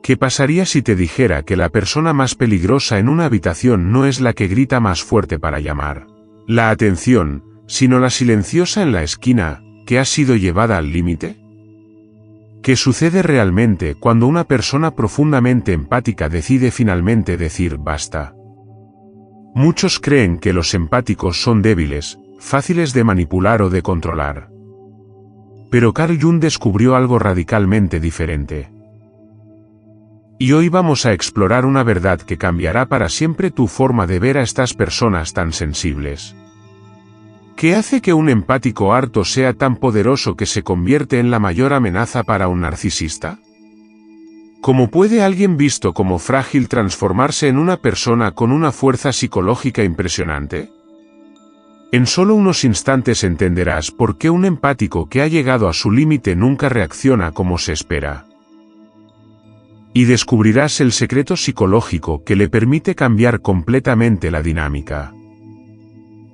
¿Qué pasaría si te dijera que la persona más peligrosa en una habitación no es la que grita más fuerte para llamar la atención, sino la silenciosa en la esquina, que ha sido llevada al límite? ¿Qué sucede realmente cuando una persona profundamente empática decide finalmente decir basta? Muchos creen que los empáticos son débiles, fáciles de manipular o de controlar. Pero Carl Jung descubrió algo radicalmente diferente. Y hoy vamos a explorar una verdad que cambiará para siempre tu forma de ver a estas personas tan sensibles. ¿Qué hace que un empático harto sea tan poderoso que se convierte en la mayor amenaza para un narcisista? ¿Cómo puede alguien visto como frágil transformarse en una persona con una fuerza psicológica impresionante? En solo unos instantes entenderás por qué un empático que ha llegado a su límite nunca reacciona como se espera. Y descubrirás el secreto psicológico que le permite cambiar completamente la dinámica.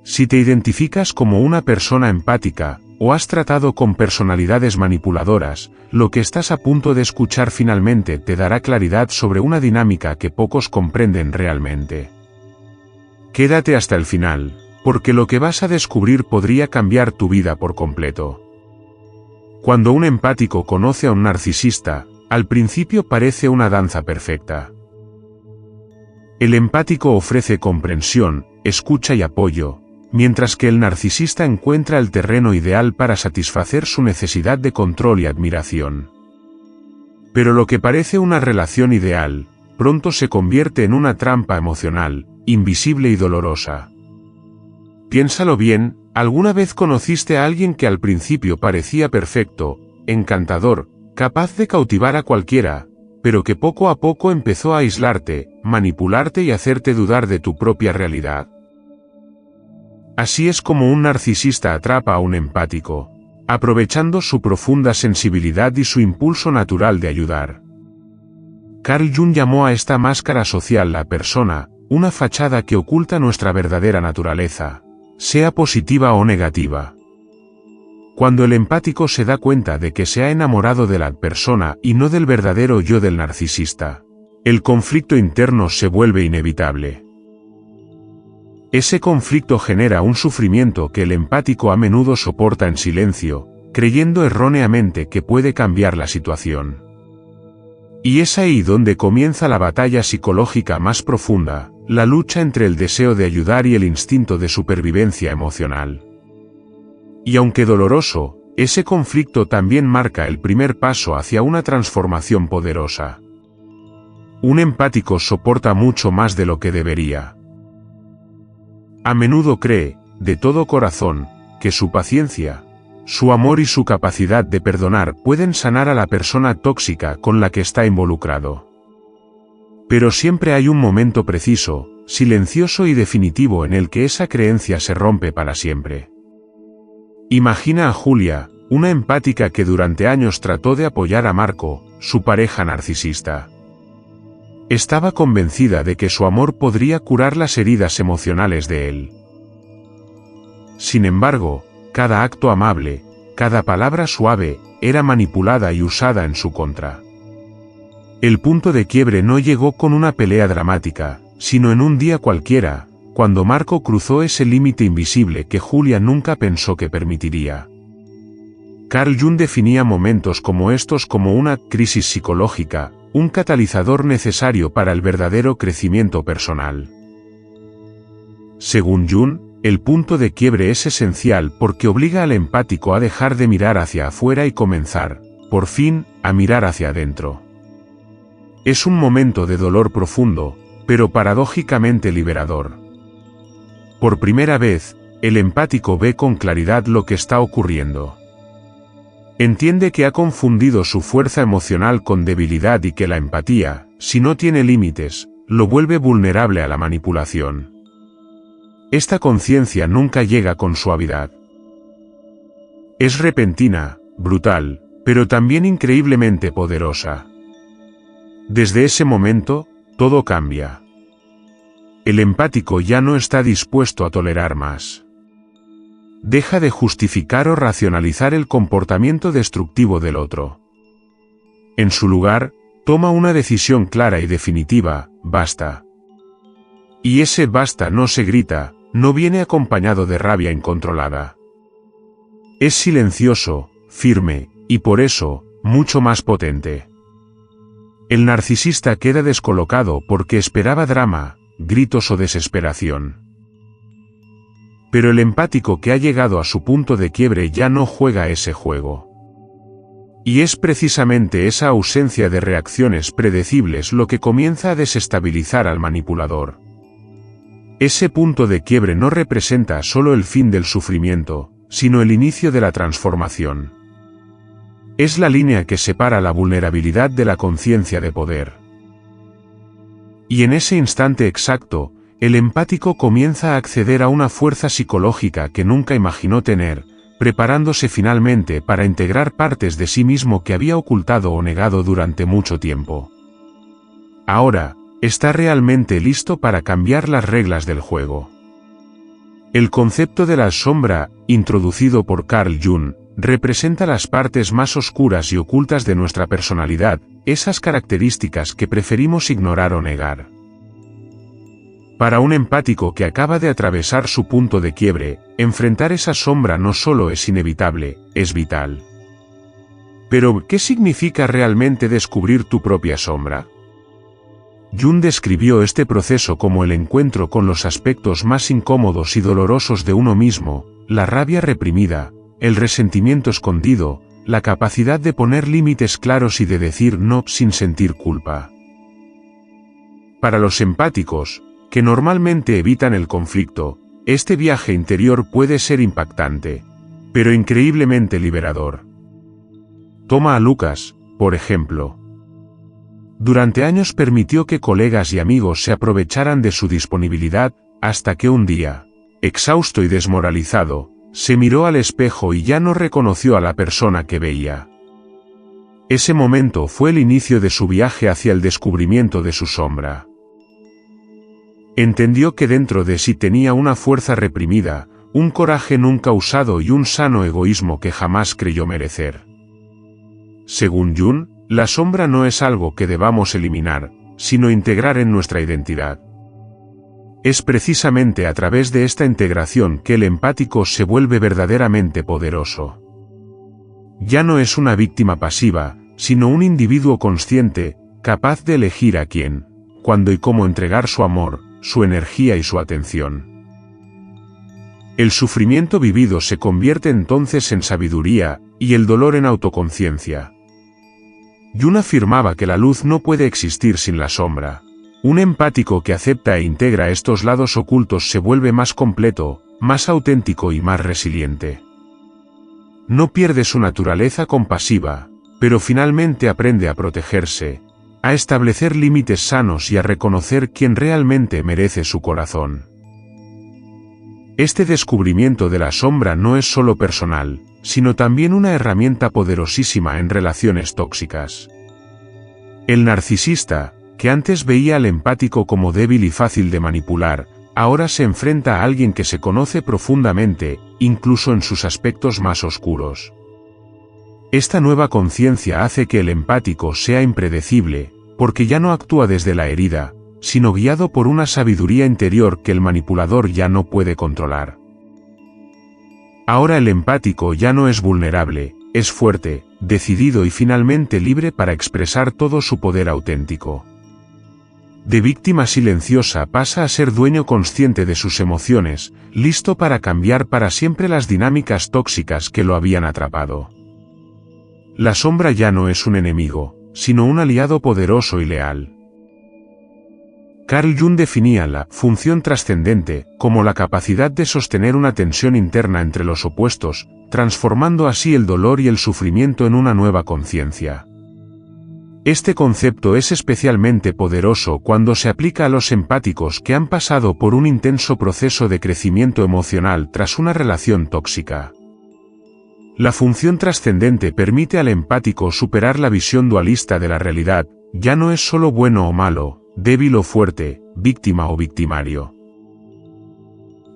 Si te identificas como una persona empática, o has tratado con personalidades manipuladoras, lo que estás a punto de escuchar finalmente te dará claridad sobre una dinámica que pocos comprenden realmente. Quédate hasta el final, porque lo que vas a descubrir podría cambiar tu vida por completo. Cuando un empático conoce a un narcisista, al principio parece una danza perfecta. El empático ofrece comprensión, escucha y apoyo, mientras que el narcisista encuentra el terreno ideal para satisfacer su necesidad de control y admiración. Pero lo que parece una relación ideal, pronto se convierte en una trampa emocional, invisible y dolorosa. Piénsalo bien, ¿alguna vez conociste a alguien que al principio parecía perfecto, encantador, capaz de cautivar a cualquiera, pero que poco a poco empezó a aislarte, manipularte y hacerte dudar de tu propia realidad? Así es como un narcisista atrapa a un empático, aprovechando su profunda sensibilidad y su impulso natural de ayudar. Carl Jung llamó a esta máscara social la persona, una fachada que oculta nuestra verdadera naturaleza, sea positiva o negativa. Cuando el empático se da cuenta de que se ha enamorado de la persona y no del verdadero yo del narcisista, el conflicto interno se vuelve inevitable. Ese conflicto genera un sufrimiento que el empático a menudo soporta en silencio, creyendo erróneamente que puede cambiar la situación. Y es ahí donde comienza la batalla psicológica más profunda, la lucha entre el deseo de ayudar y el instinto de supervivencia emocional. Y aunque doloroso, ese conflicto también marca el primer paso hacia una transformación poderosa. Un empático soporta mucho más de lo que debería. A menudo cree, de todo corazón, que su paciencia, su amor y su capacidad de perdonar pueden sanar a la persona tóxica con la que está involucrado. Pero siempre hay un momento preciso, silencioso y definitivo en el que esa creencia se rompe para siempre. Imagina a Julia, una empática que durante años trató de apoyar a Marco, su pareja narcisista. Estaba convencida de que su amor podría curar las heridas emocionales de él. Sin embargo, cada acto amable, cada palabra suave, era manipulada y usada en su contra. El punto de quiebre no llegó con una pelea dramática, sino en un día cualquiera, cuando Marco cruzó ese límite invisible que Julia nunca pensó que permitiría. Carl Jung definía momentos como estos como una crisis psicológica, un catalizador necesario para el verdadero crecimiento personal. Según Jung, el punto de quiebre es esencial porque obliga al empático a dejar de mirar hacia afuera y comenzar, por fin, a mirar hacia adentro. Es un momento de dolor profundo, pero paradójicamente liberador. Por primera vez, el empático ve con claridad lo que está ocurriendo. Entiende que ha confundido su fuerza emocional con debilidad y que la empatía, si no tiene límites, lo vuelve vulnerable a la manipulación. Esta conciencia nunca llega con suavidad. Es repentina, brutal, pero también increíblemente poderosa. Desde ese momento, todo cambia. El empático ya no está dispuesto a tolerar más. Deja de justificar o racionalizar el comportamiento destructivo del otro. En su lugar, Toma una decisión clara y definitiva: basta. Y ese basta no se grita, no viene acompañado de rabia incontrolada. Es silencioso, firme, y por eso, mucho más potente. El narcisista queda descolocado porque esperaba drama, gritos o desesperación. Pero el empático que ha llegado a su punto de quiebre ya no juega ese juego. Y es precisamente esa ausencia de reacciones predecibles lo que comienza a desestabilizar al manipulador. Ese punto de quiebre no representa solo el fin del sufrimiento, sino el inicio de la transformación. Es la línea que separa la vulnerabilidad de la conciencia de poder. Y en ese instante exacto, el empático comienza a acceder a una fuerza psicológica que nunca imaginó tener, preparándose finalmente para integrar partes de sí mismo que había ocultado o negado durante mucho tiempo. Ahora, está realmente listo para cambiar las reglas del juego. El concepto de la sombra, introducido por Carl Jung, representa las partes más oscuras y ocultas de nuestra personalidad, esas características que preferimos ignorar o negar. Para un empático que acaba de atravesar su punto de quiebre, enfrentar esa sombra no solo es inevitable, es vital. Pero, ¿qué significa realmente descubrir tu propia sombra? Jung describió este proceso como el encuentro con los aspectos más incómodos y dolorosos de uno mismo: la rabia reprimida, el resentimiento escondido, la capacidad de poner límites claros y de decir no sin sentir culpa. Para los empáticos, que normalmente evitan el conflicto, este viaje interior puede ser impactante, pero increíblemente liberador. Toma a Lucas, por ejemplo. Durante años permitió que colegas y amigos se aprovecharan de su disponibilidad, hasta que un día, exhausto y desmoralizado, se miró al espejo y ya no reconoció a la persona que veía. Ese momento fue el inicio de su viaje hacia el descubrimiento de su sombra. Entendió que dentro de sí tenía una fuerza reprimida, un coraje nunca usado y un sano egoísmo que jamás creyó merecer. Según Jung, la sombra no es algo que debamos eliminar, sino integrar en nuestra identidad. Es precisamente a través de esta integración que el empático se vuelve verdaderamente poderoso. Ya no es una víctima pasiva, sino un individuo consciente, capaz de elegir a quién, cuándo y cómo entregar su amor, su energía y su atención. El sufrimiento vivido se convierte entonces en sabiduría, y el dolor en autoconciencia. Jung afirmaba que la luz no puede existir sin la sombra. Un empático que acepta e integra estos lados ocultos se vuelve más completo, más auténtico y más resiliente. No pierde su naturaleza compasiva, pero finalmente aprende a protegerse, a establecer límites sanos y a reconocer quién realmente merece su corazón. Este descubrimiento de la sombra no es solo personal, sino también una herramienta poderosísima en relaciones tóxicas. El narcisista, que antes veía al empático como débil y fácil de manipular, ahora se enfrenta a alguien que se conoce profundamente, incluso en sus aspectos más oscuros. Esta nueva conciencia hace que el empático sea impredecible, porque ya no actúa desde la herida, sino guiado por una sabiduría interior que el manipulador ya no puede controlar. Ahora el empático ya no es vulnerable, es fuerte, decidido y finalmente libre para expresar todo su poder auténtico. De víctima silenciosa pasa a ser dueño consciente de sus emociones, listo para cambiar para siempre las dinámicas tóxicas que lo habían atrapado. La sombra ya no es un enemigo, sino un aliado poderoso y leal. Carl Jung definía la función trascendente como la capacidad de sostener una tensión interna entre los opuestos, transformando así el dolor y el sufrimiento en una nueva conciencia. Este concepto es especialmente poderoso cuando se aplica a los empáticos que han pasado por un intenso proceso de crecimiento emocional tras una relación tóxica. La función trascendente permite al empático superar la visión dualista de la realidad: ya no es solo bueno o malo, débil o fuerte, víctima o victimario.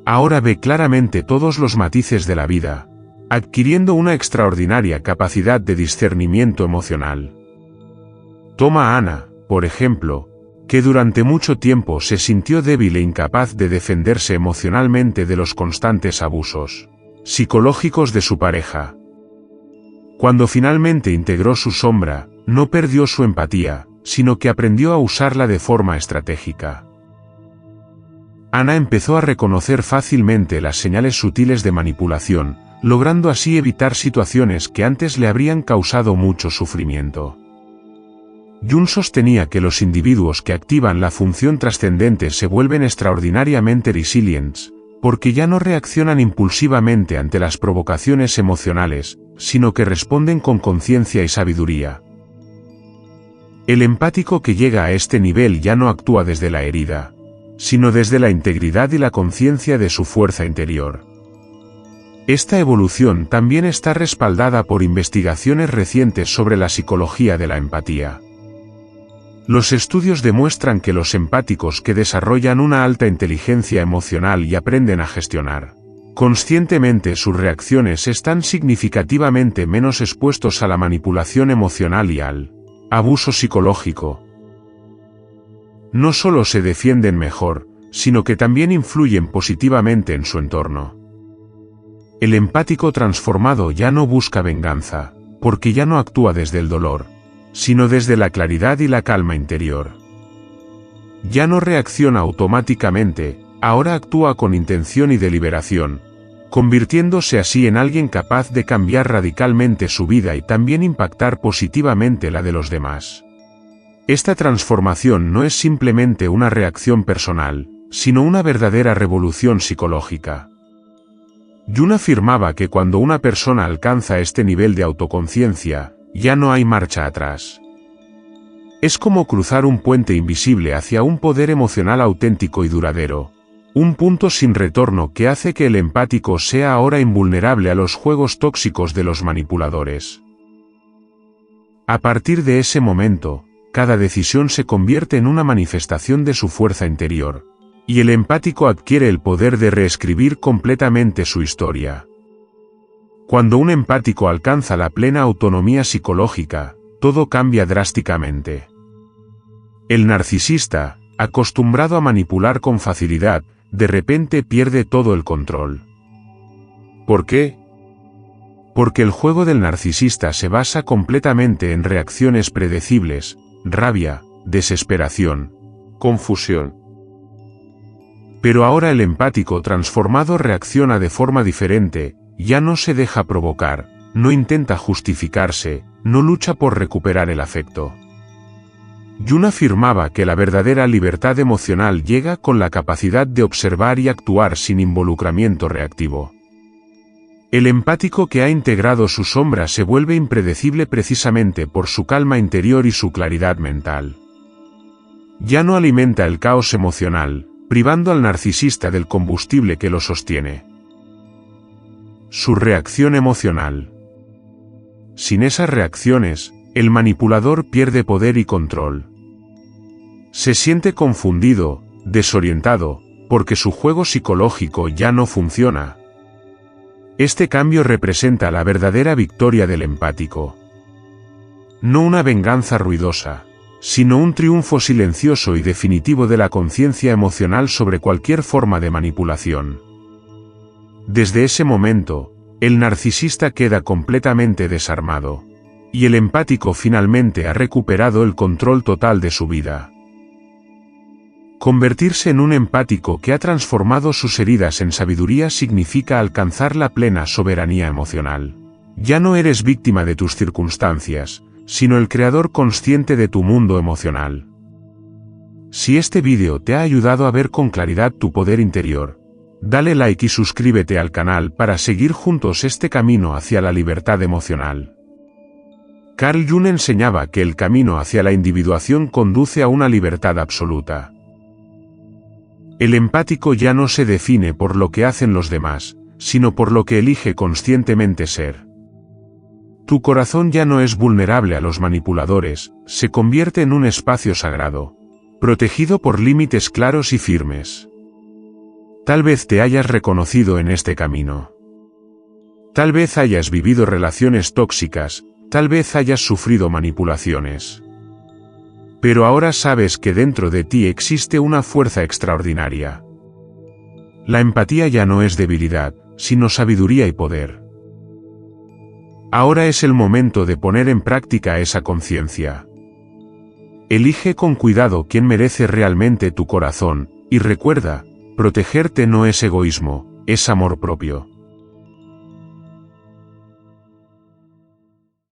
Ahora ve claramente todos los matices de la vida, adquiriendo una extraordinaria capacidad de discernimiento emocional. Toma a Ana, por ejemplo, que durante mucho tiempo se sintió débil e incapaz de defenderse emocionalmente de los constantes abusos psicológicos de su pareja. Cuando finalmente integró su sombra, no perdió su empatía, sino que aprendió a usarla de forma estratégica. Ana empezó a reconocer fácilmente las señales sutiles de manipulación, logrando así evitar situaciones que antes le habrían causado mucho sufrimiento. Jung sostenía que los individuos que activan la función trascendente se vuelven extraordinariamente resilientes, porque ya no reaccionan impulsivamente ante las provocaciones emocionales, sino que responden con conciencia y sabiduría. El empático que llega a este nivel ya no actúa desde la herida, sino desde la integridad y la conciencia de su fuerza interior. Esta evolución también está respaldada por investigaciones recientes sobre la psicología de la empatía. Los estudios demuestran que los empáticos que desarrollan una alta inteligencia emocional y aprenden a gestionar conscientemente sus reacciones están significativamente menos expuestos a la manipulación emocional y al abuso psicológico. No solo se defienden mejor, sino que también influyen positivamente en su entorno. El empático transformado ya no busca venganza, porque ya no actúa desde el dolor, sino desde la claridad y la calma interior. Ya no reacciona automáticamente, ahora actúa con intención y deliberación, convirtiéndose así en alguien capaz de cambiar radicalmente su vida y también impactar positivamente la de los demás. Esta transformación no es simplemente una reacción personal, sino una verdadera revolución psicológica. Jung afirmaba que cuando una persona alcanza este nivel de autoconciencia, ya no hay marcha atrás. Es como cruzar un puente invisible hacia un poder emocional auténtico y duradero, un punto sin retorno que hace que el empático sea ahora invulnerable a los juegos tóxicos de los manipuladores. A partir de ese momento, cada decisión se convierte en una manifestación de su fuerza interior, y el empático adquiere el poder de reescribir completamente su historia. Cuando un empático alcanza la plena autonomía psicológica, todo cambia drásticamente. El narcisista, acostumbrado a manipular con facilidad, de repente pierde todo el control. ¿Por qué? Porque el juego del narcisista se basa completamente en reacciones predecibles, rabia, desesperación, confusión. Pero ahora el empático transformado reacciona de forma diferente, ya no se deja provocar, no intenta justificarse, no lucha por recuperar el afecto. Jung afirmaba que la verdadera libertad emocional llega con la capacidad de observar y actuar sin involucramiento reactivo. El empático que ha integrado su sombra se vuelve impredecible precisamente por su calma interior y su claridad mental. Ya no alimenta el caos emocional, privando al narcisista del combustible que lo sostiene. Su reacción emocional. Sin esas reacciones, el manipulador pierde poder y control. Se siente confundido, desorientado, porque su juego psicológico ya no funciona. Este cambio representa la verdadera victoria del empático. No una venganza ruidosa, sino un triunfo silencioso y definitivo de la conciencia emocional sobre cualquier forma de manipulación. Desde ese momento, el narcisista queda completamente desarmado, y el empático finalmente ha recuperado el control total de su vida. Convertirse en un empático que ha transformado sus heridas en sabiduría significa alcanzar la plena soberanía emocional. Ya no eres víctima de tus circunstancias, sino el creador consciente de tu mundo emocional. Si este vídeo te ha ayudado a ver con claridad tu poder interior, dale like y suscríbete al canal para seguir juntos este camino hacia la libertad emocional. Carl Jung enseñaba que el camino hacia la individuación conduce a una libertad absoluta. El empático ya no se define por lo que hacen los demás, sino por lo que elige conscientemente ser. Tu corazón ya no es vulnerable a los manipuladores, se convierte en un espacio sagrado, protegido por límites claros y firmes. Tal vez te hayas reconocido en este camino. Tal vez hayas vivido relaciones tóxicas, tal vez hayas sufrido manipulaciones. Pero ahora sabes que dentro de ti existe una fuerza extraordinaria. La empatía ya no es debilidad, sino sabiduría y poder. Ahora es el momento de poner en práctica esa conciencia. Elige con cuidado quién merece realmente tu corazón, y recuerda, protegerte no es egoísmo, es amor propio.